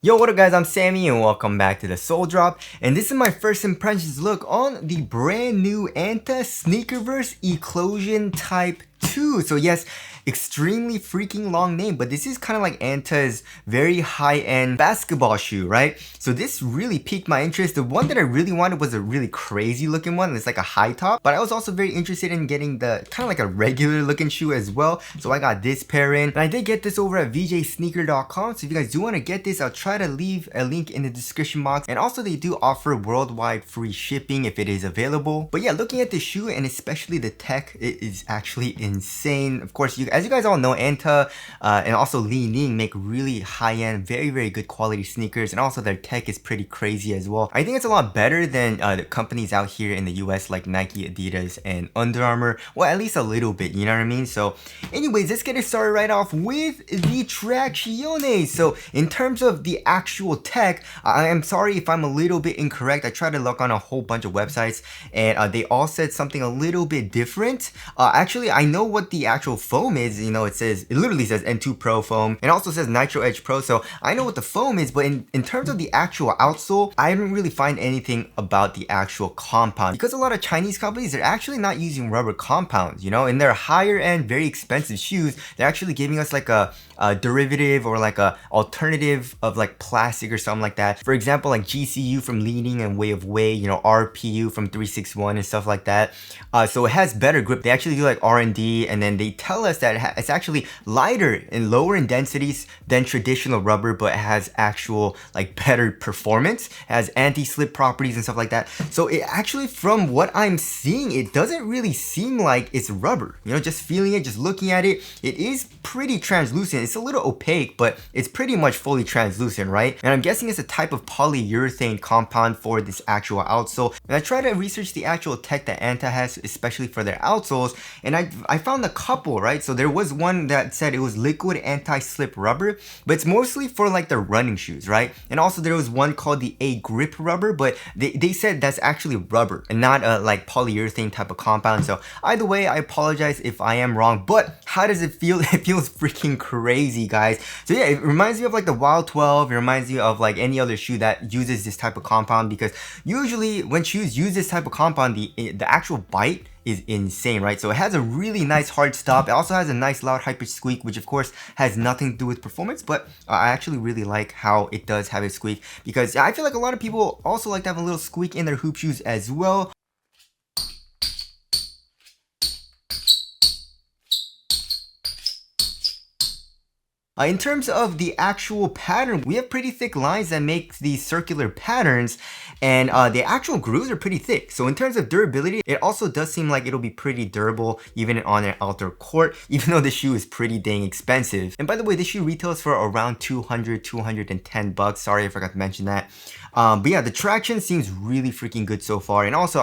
Yo, what up guys, I'm Sammy and welcome back to the Soul Drop, and this is my first impressions look on the brand new Anta Sneakerverse Eclosion Type 2. So yes, extremely freaking long name, but this is kind of like Anta's very high-end basketball shoe, right? So this really piqued my interest. The one that I really wanted was a really crazy looking one. It's like a high top, but I was also very interested in getting the kind of like a regular looking shoe as well. So I got this pair in, and I did get this over at vjsneaker.com. So if you guys do want to get this, I'll try to leave a link in the description box. And also they do offer worldwide free shipping if it is available. But yeah, looking at the shoe and especially the tech, it is actually insane. Of course, as you guys all know, Anta and also li-ning make really high-end, very good quality sneakers, and also their tech is pretty crazy as well. I think it's a lot better than the companies out here in the US like Nike, Adidas, and Under Armour. Well, at least a little bit, you know what I mean? So anyways, let's get it started right off with the trazione. So in terms of the actual tech, I am sorry if I'm a little bit incorrect. I tried to look on a whole bunch of websites and they all said something a little bit different. Actually, I know what the actual foam is. You know, it literally says N2 Pro foam, and also says Nitro Edge Pro. So I know what the foam is, but in terms of the actual outsole, I didn't really find anything about the actual compound, because a lot of Chinese companies, they're actually not using rubber compounds, you know. In their higher end, very expensive shoes, they're actually giving us like a derivative or like a alternative of like plastic or something like that. For example, like GCU from li-ning and Way of Way, you know, RPU from 361 and stuff like that. So it has better grip. They actually do like R&D, and then they tell us that it's actually lighter and lower in densities than traditional rubber, but it has actual like better performance. It has anti-slip properties and stuff like that. So it actually, from what I'm seeing, it doesn't really seem like it's rubber. You know, just feeling it, just looking at it, it is pretty translucent. It's a little opaque, but it's pretty much fully translucent, right? And I'm guessing it's a type of polyurethane compound for this actual outsole. And I tried to research the actual tech that Anta has, especially for their outsoles, and I found a couple, right? So there was one that said it was liquid anti-slip rubber, but it's mostly for like the running shoes, right? And also there was one called the A grip rubber, but they said that's actually rubber and not a like polyurethane type of compound. So either way, I apologize if I am wrong, but how does it feel? It feels freaking crazy, guys. So yeah, it reminds me of like the Wild 12. It reminds me of like any other shoe that uses this type of compound, because usually when shoes use this type of compound, the actual bite is insane, right? So it has a really nice hard stop. It also has a nice loud hyper squeak, which of course has nothing to do with performance, but I actually really like how it does have a squeak, because I feel like a lot of people also like to have a little squeak in their hoop shoes as well. In terms of the actual pattern, we have pretty thick lines that make these circular patterns, and the actual grooves are pretty thick. So in terms of durability, it also does seem like it'll be pretty durable even on an outdoor court, even though the shoe is pretty dang expensive. And by the way, this shoe retails for around 210 bucks. Sorry, I forgot to mention that. But yeah, the traction seems really freaking good so far. And also,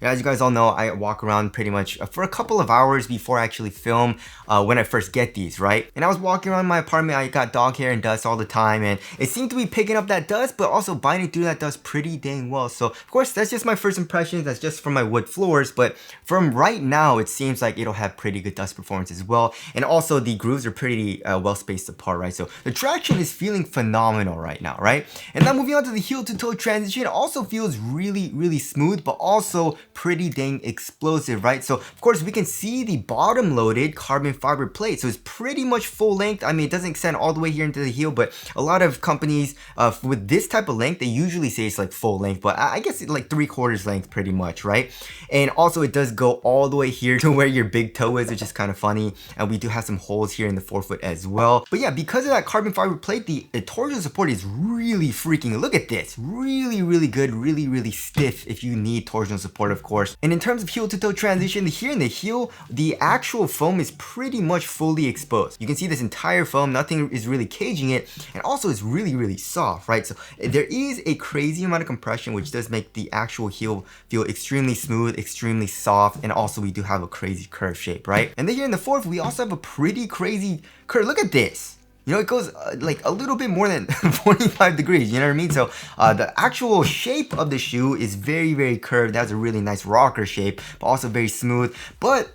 as you guys all know, I walk around pretty much for a couple of hours before I actually film when I first get these, right? And I was walking around my apartment. I got dog hair and dust all the time, and it seemed to be picking up that dust, but also biting through that dust pretty dang well. So of course, that's just my first impressions. That's just from my wood floors, but from right now, it seems like it'll have pretty good dust performance as well. And also the grooves are pretty well spaced apart, right? So the traction is feeling phenomenal right now, right? And now moving on to the heel to toe transition, also feels really smooth, but also pretty dang explosive, right? So of course, we can see the bottom loaded carbon fiber plate. So it's pretty much full length. I mean, it doesn't extend all the way here into the heel, but a lot of companies with this type of length, they usually say it's like full length, but I guess it's like 3/4 length pretty much, right? And also it does go all the way here to where your big toe is, which is kind of funny. And we do have some holes here in the forefoot as well. But yeah, because of that carbon fiber plate, the torsion support is really freaking, look at this, really good, really stiff if you need torsional support, of course. And in terms of heel to toe transition, here in the heel, the actual foam is pretty much fully exposed. You can see this entire foam, nothing is really caging it, and also it's really soft, right? So there is a crazy amount of compression, which does make the actual heel feel extremely smooth, extremely soft, and also we do have a crazy curve shape, right? And then here in the fourth, we also have a pretty crazy curve. Look at this. You know, it goes like a little bit more than 45 degrees, you know what I mean? So the actual shape of the shoe is very curved. It has a really nice rocker shape, but also very smooth. But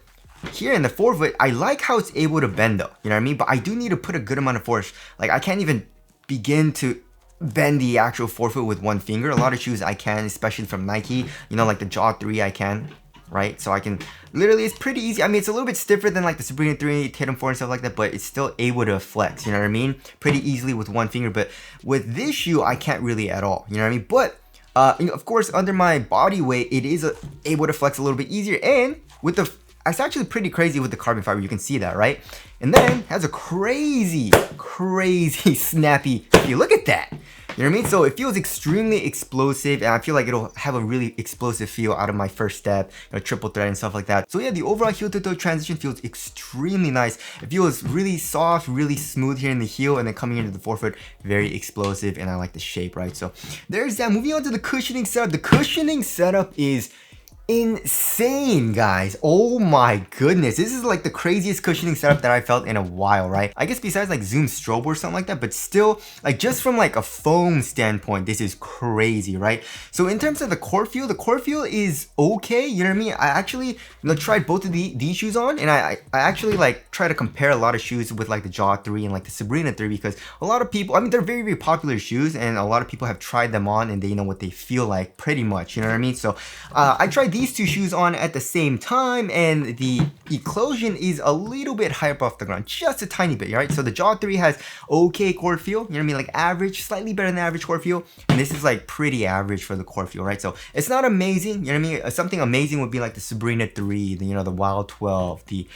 here in the forefoot, I like how it's able to bend though, you know what I mean? But I do need to put a good amount of force. Like I can't even begin to bend the actual forefoot with one finger. A lot of shoes I can, especially from Nike, you know, like the Jaw 3 I can, right? So I can literally, it's pretty easy. I mean, it's a little bit stiffer than like the Sabrina 3, Tatum 4 and stuff like that, but it's still able to flex, you know what I mean? Pretty easily with one finger, but with this shoe, I can't really at all, you know what I mean? But you know, of course, under my body weight, it is able to flex a little bit easier, and with the, it's actually pretty crazy with the carbon fiber, you can see that, right? And then has a crazy snappy feel. Look at that. You know what I mean? So it feels extremely explosive, and I feel like it'll have a really explosive feel out of my first step, you know, triple thread and stuff like that. So yeah, the overall heel to toe transition feels extremely nice. It feels really soft, really smooth here in the heel, and then coming into the forefoot, very explosive, and I like the shape, right? So there's that. Moving on to the cushioning setup. The cushioning setup is insane, guys. Oh my goodness, this is like the craziest cushioning setup that I felt in a while, right? I guess besides like Zoom strobe or something like that, but still, like just from like a foam standpoint, this is crazy, right? So in terms of the core feel is okay, you know what I mean? I actually, you know, tried both of these shoes on, and I actually like try to compare a lot of shoes with like the Jaw 3 and like the Sabrina 3, because a lot of people, I mean, they're very popular shoes, and a lot of people have tried them on and they know what they feel like pretty much, you know what I mean? So I tried these two shoes on at the same time, and the Eclosion is a little bit higher up off the ground, just a tiny bit, right? So the Jaw 3 has okay core feel, you know what I mean, like average, slightly better than average core feel, and this is like pretty average for the core feel, right? So it's not amazing, you know what I mean? Something amazing would be like the Sabrina 3, the, you know, the Wild 12, the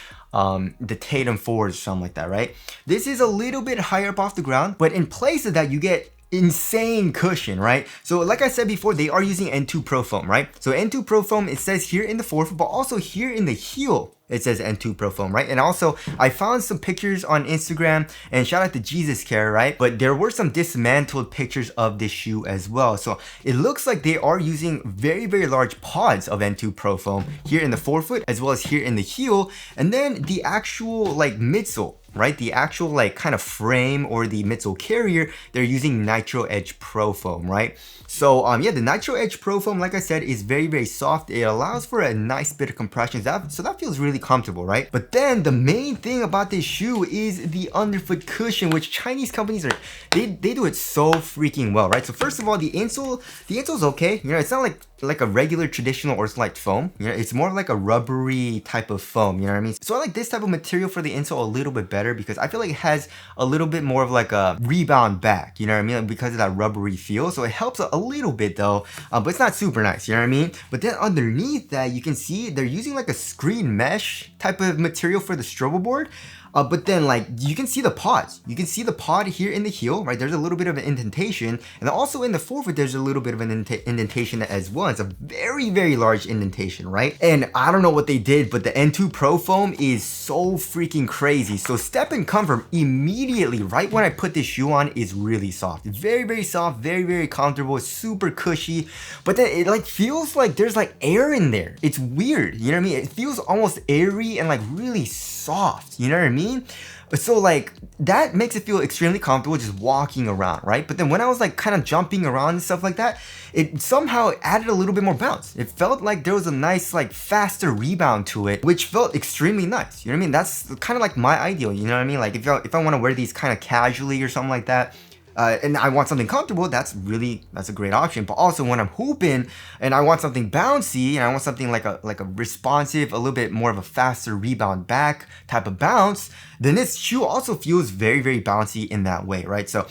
Tatum 4s or something like that, right? This is a little bit higher up off the ground, but in place of that, you get insane cushion, right? So like I said before, they are using N2 Pro Foam, right? So N2 Pro Foam, it says here in the forefoot, but also here in the heel, it says N2 Pro Foam, right? And also, I found some pictures on Instagram, and shout out to Jesus Care, right? But there were some dismantled pictures of this shoe as well. So it looks like they are using very large pods of N2 Pro Foam here in the forefoot, as well as here in the heel. And then the actual like midsole, right? The actual like kind of frame or the midsole carrier, they're using Nitro Edge Pro Foam, right? So yeah, the Nitro Edge Pro Foam, like I said, is very very soft. It allows for a nice bit of compression, so that feels really comfortable, right? But then the main thing about this shoe is the underfoot cushion, which Chinese companies are, they do it so freaking well, right? So first of all, the insole's okay. You know, it's not like a regular traditional or light foam. You know, it's more like a rubbery type of foam, you know what I mean? So I like this type of material for the insole a little bit better, because I feel like it has a little bit more of like a rebound back, you know what I mean? Like, because of that rubbery feel. So it helps a little bit though, but it's not super nice, you know what I mean? But then underneath that, you can see they're using like a screen mesh type of material for the strobo board. But then like you can see the pods. You can see the pod here in the heel, right? There's a little bit of an indentation, and also in the forefoot there's a little bit of an indentation as well. It's a very large indentation, right? And I don't know what they did, but the N2 Pro Foam is so freaking crazy. So step and comfort immediately right when I put this shoe on is really soft. Very soft, very comfortable. It's super cushy, but then it like feels like there's like air in there. It's weird, you know what I mean? It feels almost airy and like really soft, you know what I mean? So like that makes it feel extremely comfortable just walking around, right? But then when I was like kind of jumping around and stuff like that, it somehow added a little bit more bounce. It felt like there was a nice like faster rebound to it, which felt extremely nice. You know what I mean? That's kind of like my ideal, you know what I mean? Like if I want to wear these kind of casually or something like that, and I want something comfortable, that's a great option. But also when I'm hooping and I want something bouncy and I want something like a responsive, a little bit more of a faster rebound back type of bounce, then this shoe also feels very bouncy in that way, right? So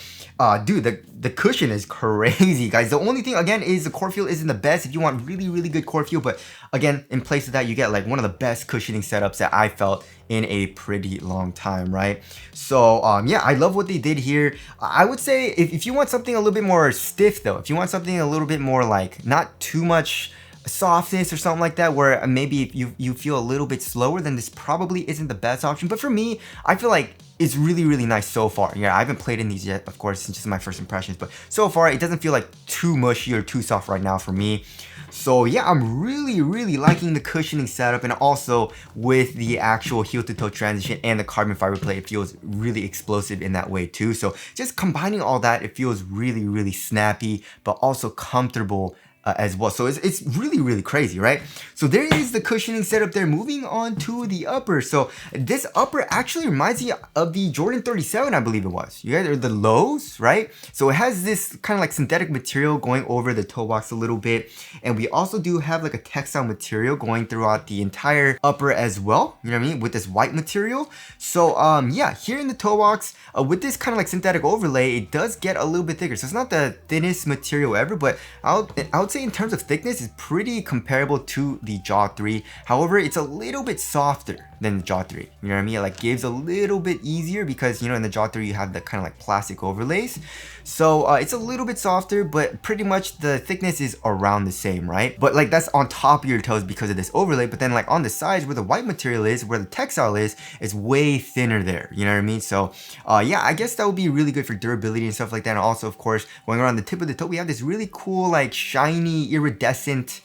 dude, the cushion is crazy, guys. The only thing again is the core feel isn't the best if you want really good core feel, but again, in place of that, you get like one of the best cushioning setups that I felt in a pretty long time, right? So yeah, I love what they did here. I would say if you want something a little bit more stiff though, if you want something a little bit more like not too much softness or something like that, where maybe you feel a little bit slower, then this probably isn't the best option. But for me, I feel like it's really nice so far. Yeah, I haven't played in these yet, of course, it's just my first impressions, but so far it doesn't feel like too mushy or too soft right now for me. So yeah, I'm really liking the cushioning setup, and also with the actual heel to toe transition and the carbon fiber plate, it feels really explosive in that way too. So just combining all that, it feels really snappy, but also comfortable as well. So it's really, really crazy, right? So there is the cushioning setup there. Moving on to the upper. So this upper actually reminds me of the Jordan 37, I believe it was. You guys are the lows, right? So it has this kind of like synthetic material going over the toe box a little bit. And we also do have like a textile material going throughout the entire upper as well. You know what I mean? With this white material. So yeah, here in the toe box, with this kind of like synthetic overlay, it does get a little bit thicker. So it's not the thinnest material ever, but I would say in terms of thickness, it's pretty comparable to the Jaw 3. However, it's a little bit softer than the Jaw 3. You know what I mean? It like gives a little bit easier because, you know, in the Jaw 3 you have the kind of like plastic overlays. So it's a little bit softer, but pretty much the thickness is around the same, right? But like that's on top of your toes because of this overlay. But then like on the sides where the white material is, where the textile is, it's way thinner there. You know what I mean? So yeah, I guess that would be really good for durability and stuff like that. And also, of course, going around the tip of the toe, we have this really cool like shiny iridescent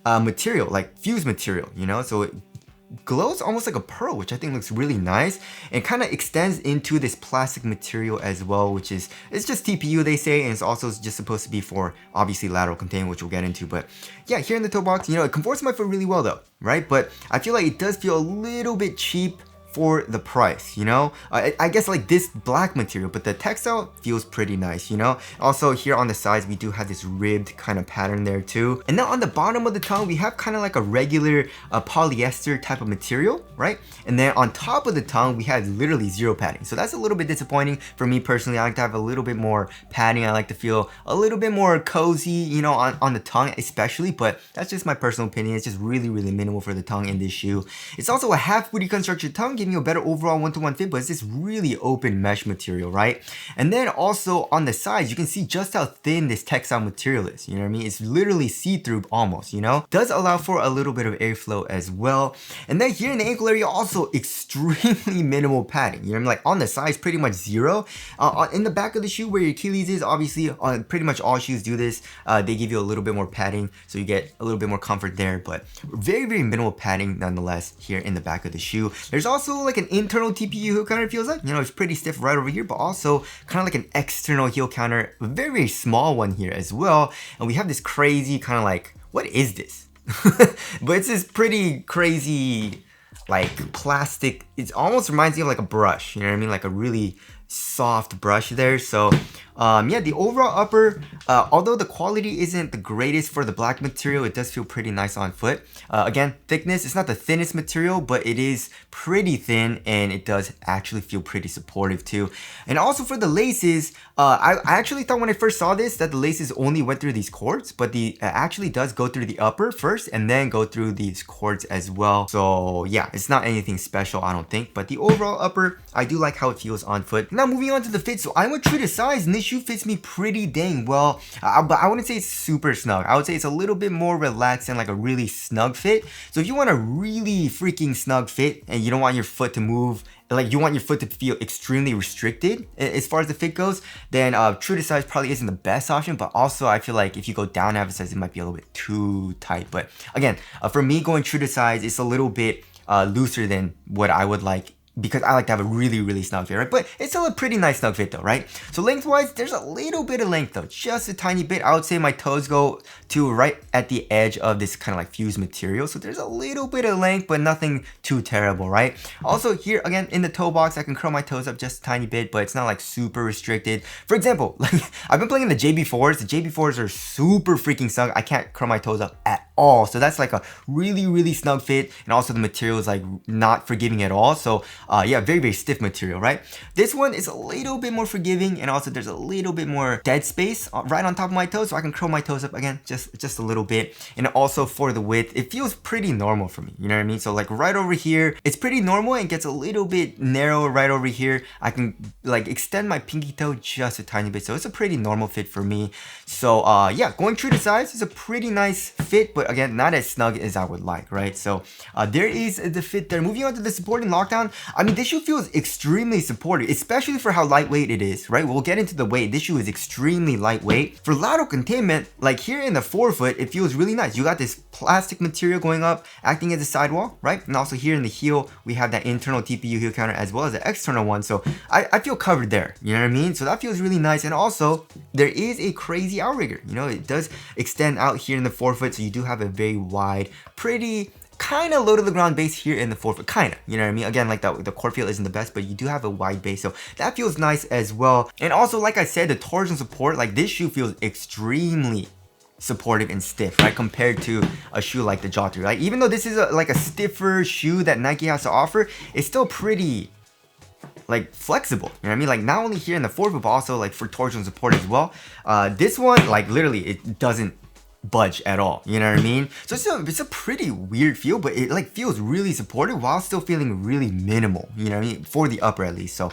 material, like fused material, you know? So it glows almost like a pearl, which I think looks really nice, and kind of extends into this plastic material as well, which is, it's just TPU they say, and it's also just supposed to be for obviously lateral containment, which we'll get into. But yeah, here in the toe box, you know, it comforts my foot really well though, right? But I feel like it does feel a little bit cheap for the price, you know? I guess like this black material, but the textile feels pretty nice, you know? Also here on the sides, we do have this ribbed kind of pattern there too. And now on the bottom of the tongue, we have kind of like a regular polyester type of material, right? And then on top of the tongue, we have literally zero padding. So that's a little bit disappointing for me personally. I like to have a little bit more padding. I like to feel a little bit more cozy, you know, on the tongue especially, but that's just my personal opinion. It's just really, really minimal for the tongue in this shoe. It's also a half booty construction tongue, giving you a better overall one-to-one fit, but it's this really open mesh material, right? And then also on the sides, you can see just how thin this textile material is, you know what I mean? It's literally see-through almost, you know? Does allow for a little bit of airflow as well. And then here in the ankle area, also extremely minimal padding, you know what I mean? Like on the sides, pretty much zero. In the back of the shoe where your Achilles is, obviously on pretty much all shoes do this, they give you a little bit more padding, so you get a little bit more comfort there, but very, very minimal padding nonetheless here in the back of the shoe. There's also like an internal TPU heel counter, feels like, you know, it's pretty stiff right over here, but also kind of like an external heel counter, a very, very small one here as well. And we have this crazy kind of like, what is this? But it's this pretty crazy like plastic, it almost reminds me of like a brush, you know what I mean? Like a really soft brush there. So yeah, the overall upper, although the quality isn't the greatest for the black material, it does feel pretty nice on foot. Again, thickness, it's not the thinnest material, but it is pretty thin and it does actually feel pretty supportive too. And also for the laces, I actually thought when I first saw this that the laces only went through these cords, but the actually does go through the upper first and then go through these cords as well. So yeah, it's not anything special, I don't think, but the overall upper, I do like how it feels on foot. Now moving on to the fit, so I went true to size and this shoe fits me pretty dang well, but I wouldn't say it's super snug. I would say it's a little bit more relaxed and like a really snug fit. So if you want a really freaking snug fit and you don't want your foot to move, like you want your foot to feel extremely restricted as far as the fit goes, then true to size probably isn't the best option. But also I feel like if you go down half a size, it might be a little bit too tight. But again, for me going true to size, it's a little bit looser than what I would like, because I like to have a really, really snug fit, right? But it's still a pretty nice snug fit though, right? So lengthwise, there's a little bit of length though, just a tiny bit. I would say my toes go to right at the edge of this kind of like fused material. So there's a little bit of length, but nothing too terrible, right? Also here, again, in the toe box, I can curl my toes up just a tiny bit, but it's not like super restricted. For example, like I've been playing in the JB4s. The JB4s are super freaking snug. I can't curl my toes up at all. So that's like a really, really snug fit. And also the material is like not forgiving at all. So yeah, very, very stiff material, right? This one is a little bit more forgiving, and also there's a little bit more dead space right on top of my toes, so I can curl my toes up again, just a little bit. And also for the width, it feels pretty normal for me, you know what I mean? So like right over here, it's pretty normal and gets a little bit narrow right over here. I can like extend my pinky toe just a tiny bit, so it's a pretty normal fit for me. So yeah, going true to size is a pretty nice fit, but again, not as snug as I would like, right? So there is the fit there. Moving on to the support and lockdown, I mean, this shoe feels extremely supportive, especially for how lightweight it is, right? We'll get into the weight. This shoe is extremely lightweight. For lateral containment, like here in the forefoot, it feels really nice. You got this plastic material going up, acting as a sidewall, right? And also here in the heel, we have that internal TPU heel counter as well as the external one. So I feel covered there, you know what I mean? So that feels really nice. And also, there is a crazy outrigger. You know, it does extend out here in the forefoot, so you do have a very wide, pretty, kind of low to the ground base here in the forefoot, kind of, you know what I mean? Again, like the core feel isn't the best, but you do have a wide base, so that feels nice as well. And also, like I said, the torsion support, like this shoe feels extremely supportive and stiff, right, compared to a shoe like the Jaw 3, right? Even though this is like a stiffer shoe that Nike has to offer, it's still pretty like flexible, you know what I mean? Like not only here in the forefoot, but also like for torsion support as well. This one, like literally, it doesn't budge at all, you know what I mean? So it's a pretty weird feel, but it like feels really supportive while still feeling really minimal, you know what I mean, for the upper at least. So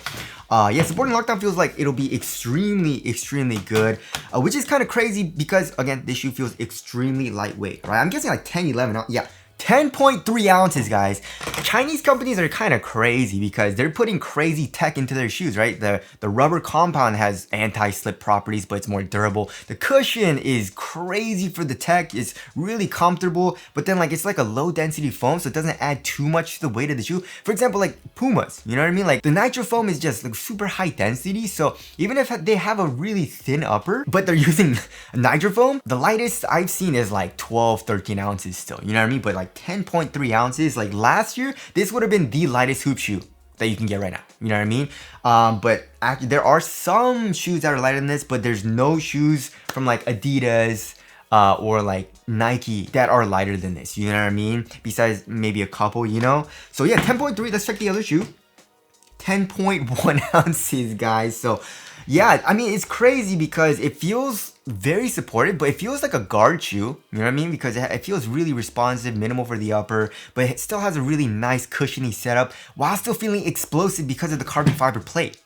yeah, supporting lockdown feels like it'll be extremely good, which is kind of crazy because again, this shoe feels extremely lightweight, right? I'm guessing like 10, 11, yeah, 10.3 ounces, guys. Chinese companies are kind of crazy because they're putting crazy tech into their shoes, right? The rubber compound has anti-slip properties, but it's more durable. The cushion is crazy for the tech. It's really comfortable, but then like it's like a low density foam, so it doesn't add too much to the weight of the shoe. For example, like Pumas, you know what I mean? Like the nitro foam is just like super high density, so even if they have a really thin upper, but they're using nitro foam, the lightest I've seen is like 12, 13 ounces still, you know what I mean? But like 10.3 ounces, like last year, this would have been the lightest hoop shoe that you can get right now, you know what I mean? But actually, there are some shoes that are lighter than this, but there's no shoes from like Adidas or like Nike that are lighter than this, you know what I mean? Besides maybe a couple, you know? So yeah, 10.3, let's check the other shoe. 10.1 ounces, guys. So yeah, I mean, it's crazy because it feels very supportive, but it feels like a guard shoe, you know what I mean? Because it feels really responsive, minimal for the upper, but it still has a really nice cushiony setup while still feeling explosive because of the carbon fiber plate.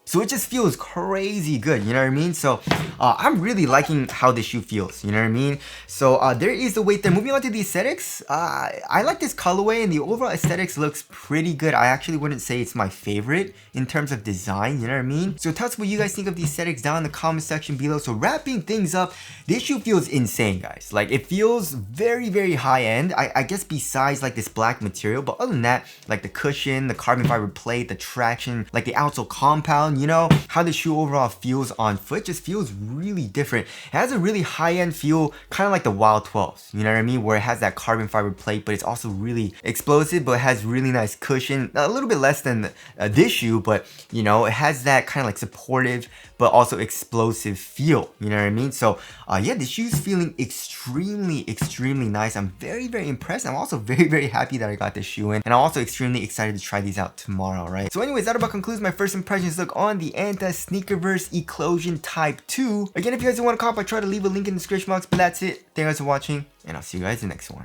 So it just feels crazy good, you know what I mean? So I'm really liking how this shoe feels, you know what I mean? So there is the weight there. Moving on to the aesthetics, I like this colorway and the overall aesthetics looks pretty good. I actually wouldn't say it's my favorite in terms of design, you know what I mean? So tell us what you guys think of the aesthetics down in the comment section below. So wrapping things up, this shoe feels insane, guys. Like it feels very high end, I guess besides like this black material, but other than that, like the cushion, the carbon fiber plate, the traction, like the outsole compound, you know, how the shoe overall feels on foot just feels really different. It has a really high-end feel, kind of like the Wild 12s, you know what I mean? Where it has that carbon fiber plate, but it's also really explosive, but it has really nice cushion. A little bit less than this shoe, but you know, it has that kind of like supportive, but also explosive feel, you know what I mean? So yeah, the shoe's feeling extremely nice. I'm very impressed. I'm also very happy that I got this shoe in, and I'm also extremely excited to try these out tomorrow, right? So anyways, that about concludes my first impressions look on the Anta Sneakerverse Eclosion Type 2. Again, if you guys want to cop, I try to leave a link in the description box, but that's it. Thank you guys for watching, and I'll see you guys in the next one.